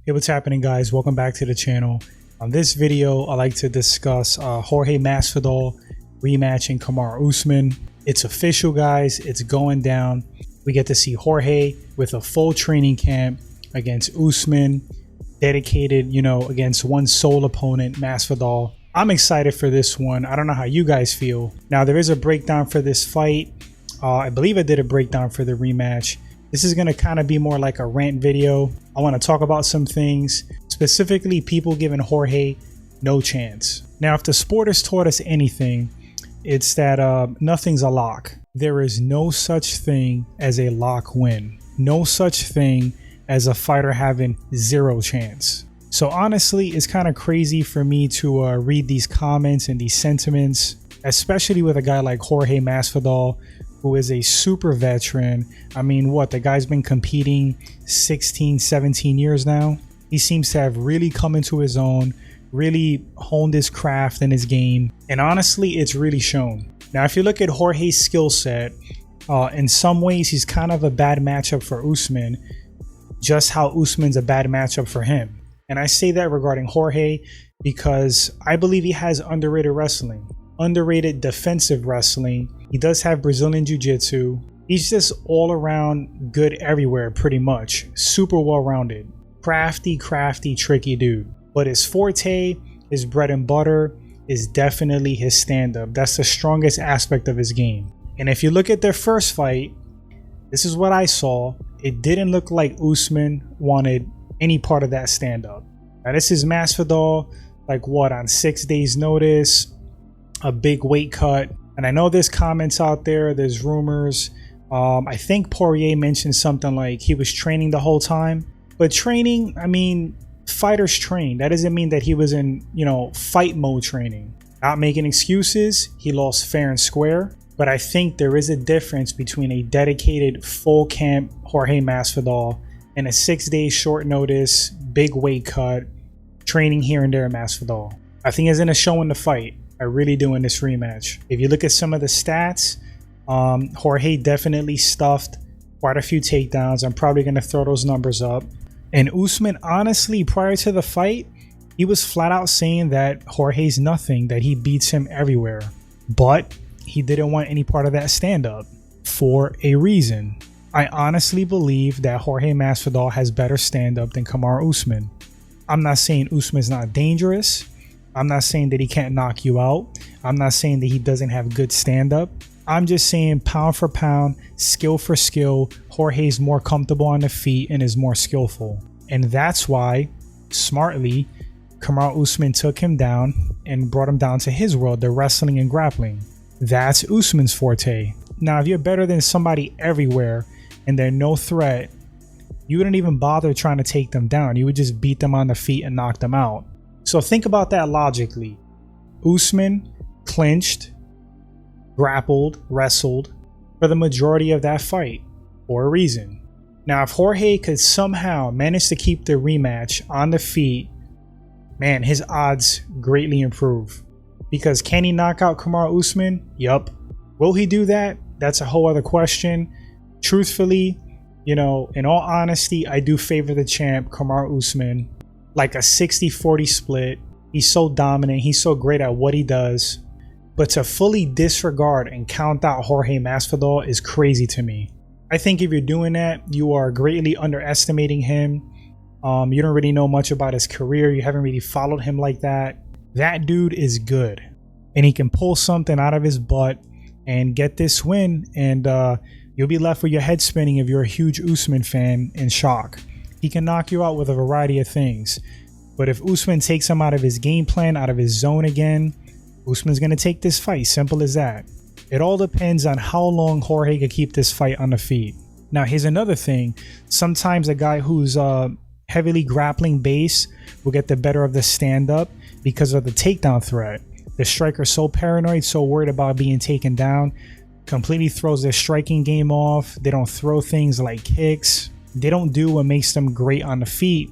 Hey, what's happening, guys? Welcome back to the channel. On this video, I like to discuss Jorge Masvidal rematching Kamaru Usman. It's official, guys. It's going down. We get to see Jorge with a full training camp against Usman, dedicated, against one sole opponent, Masvidal. I'm excited for this one. I don't know how you guys feel. Now, there is a breakdown for this fight. I believe I did a breakdown for the rematch. This is going to kind of be more like a rant video. I want to talk about some things, specifically people giving Jorge no chance. Now, if the sport has taught us anything, it's that nothing's a lock. There is no such thing as a lock win. No such thing as a fighter having zero chance. So honestly, it's kind of crazy for me to read these comments and these sentiments, especially with a guy like Jorge Masvidal, who is a super veteran. I mean, the guy's been competing 16, 17 years now. He seems to have really come into his own, really honed his craft and his game. And honestly, it's really shown. Now, if you look at Jorge's skill set, in some ways, he's kind of a bad matchup for Usman, just how Usman's a bad matchup for him. And I say that regarding Jorge because I believe he has underrated wrestling, underrated defensive wrestling. He does have Brazilian Jiu-Jitsu. He's just all around good everywhere, pretty much. Super well-rounded. Crafty, tricky dude. But his forte, his bread and butter, is definitely his stand-up. That's the strongest aspect of his game. And if you look at their first fight, this is what I saw. It didn't look like Usman wanted any part of that stand-up. Now, this is Masvidal, on 6 days' notice, a big weight cut. And I know there's comments out there, there's rumors. I think Poirier mentioned something like he was training the whole time. But training, I mean, fighters train. That doesn't mean that he was in, fight mode training. Not making excuses, he lost fair and square. But I think there is a difference between a dedicated full camp Jorge Masvidal and a 6 day short notice, big weight cut, training here and there Masvidal. I think it's going to show in the fight. I really do in this rematch. If you look at some of the stats, Jorge definitely stuffed quite a few takedowns. I'm probably going to throw those numbers up. And Usman, honestly, prior to the fight, he was flat out saying that Jorge's nothing, that he beats him everywhere. But he didn't want any part of that stand-up for a reason. I honestly believe that Jorge Masvidal has better stand-up than Kamaru Usman. I'm not saying Usman's not dangerous. I'm not saying that he can't knock you out. I'm not saying that he doesn't have good stand-up. I'm just saying pound for pound, skill for skill, Jorge's more comfortable on the feet and is more skillful. And that's why, smartly, Kamaru Usman took him down and brought him down to his world, the wrestling and grappling. That's Usman's forte. Now, if you're better than somebody everywhere and they're no threat, you wouldn't even bother trying to take them down. You would just beat them on the feet and knock them out. So think about that logically. Usman clinched, grappled, wrestled for the majority of that fight for a reason. Now, if Jorge could somehow manage to keep the rematch on the feet, man, his odds greatly improve. Because can he knock out Kamaru Usman? Yup. Will he do that? That's a whole other question. Truthfully, in all honesty, I do favor the champ, Kamaru Usman. Like a 60-40 split. He's so dominant. He's so great at what he does. But to fully disregard and count out Jorge Masvidal is crazy to me. I think if you're doing that, you are greatly underestimating him. You don't really know much about his career. You haven't really followed him like that. That dude is good. And he can pull something out of his butt and get this win. And you'll be left with your head spinning if you're a huge Usman fan in shock. He can knock you out with a variety of things. But if Usman takes him out of his game plan, out of his zone again, Usman's going to take this fight. Simple as that. It all depends on how long Jorge can keep this fight on the feet. Now, here's another thing. Sometimes a guy who's heavily grappling base will get the better of the stand-up because of the takedown threat. The striker's so paranoid, so worried about being taken down, completely throws their striking game off. They don't throw things like kicks. They don't do what makes them great on the feet,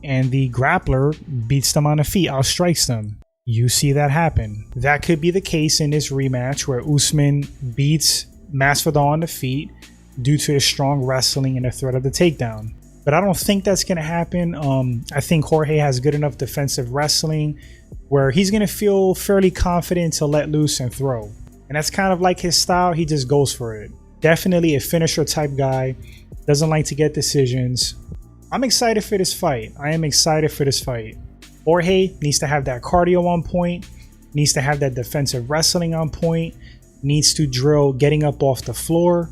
and the grappler beats them on the feet, outstrikes them. You see that happen. That could be the case in this rematch where Usman beats Masvidal on the feet due to his strong wrestling and the threat of the takedown. but I don't think that's going to happen. I think Jorge has good enough defensive wrestling where he's going to feel fairly confident to let loose and throw. And that's kind of like his style. He just goes for it. Definitely a finisher type guy. Doesn't like to get decisions. I'm excited for this fight. I am excited for this fight. Jorge needs to have that cardio on point. Needs to have that defensive wrestling on point. Needs to drill getting up off the floor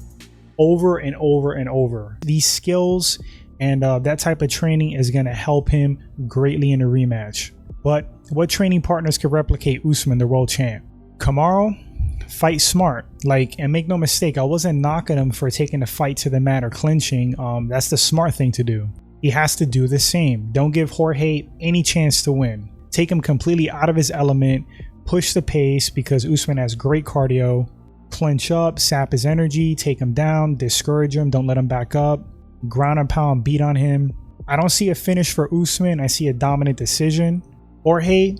over and over and over. These skills and that type of training is going to help him greatly in the rematch. But what training partners could replicate Usman, the world champ? Kamaru, fight smart. And make no mistake, I wasn't knocking him for taking the fight to the mat or clinching. That's the smart thing to do. He has to do the same. Don't give Jorge any chance to win. Take him completely out of his element. Push the pace because Usman has great cardio. Clinch up, sap his energy, take him down, discourage him, don't let him back up. Ground and pound, beat on him. I don't see a finish for Usman. I see a dominant decision. Jorge,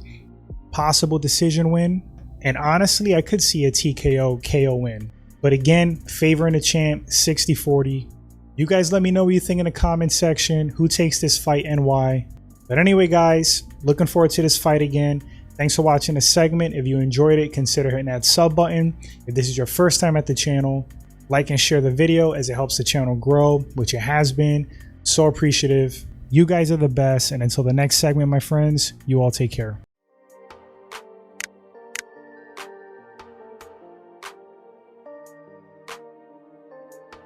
possible decision win. And honestly, I could see a TKO KO win. But again, favoring the champ, 60-40. You guys let me know what you think in the comment section. Who takes this fight and why? But anyway, guys, looking forward to this fight again. Thanks for watching this segment. If you enjoyed it, consider hitting that sub button. If this is your first time at the channel, like and share the video as it helps the channel grow, which it has been. So appreciative. You guys are the best. And until the next segment, my friends, you all take care.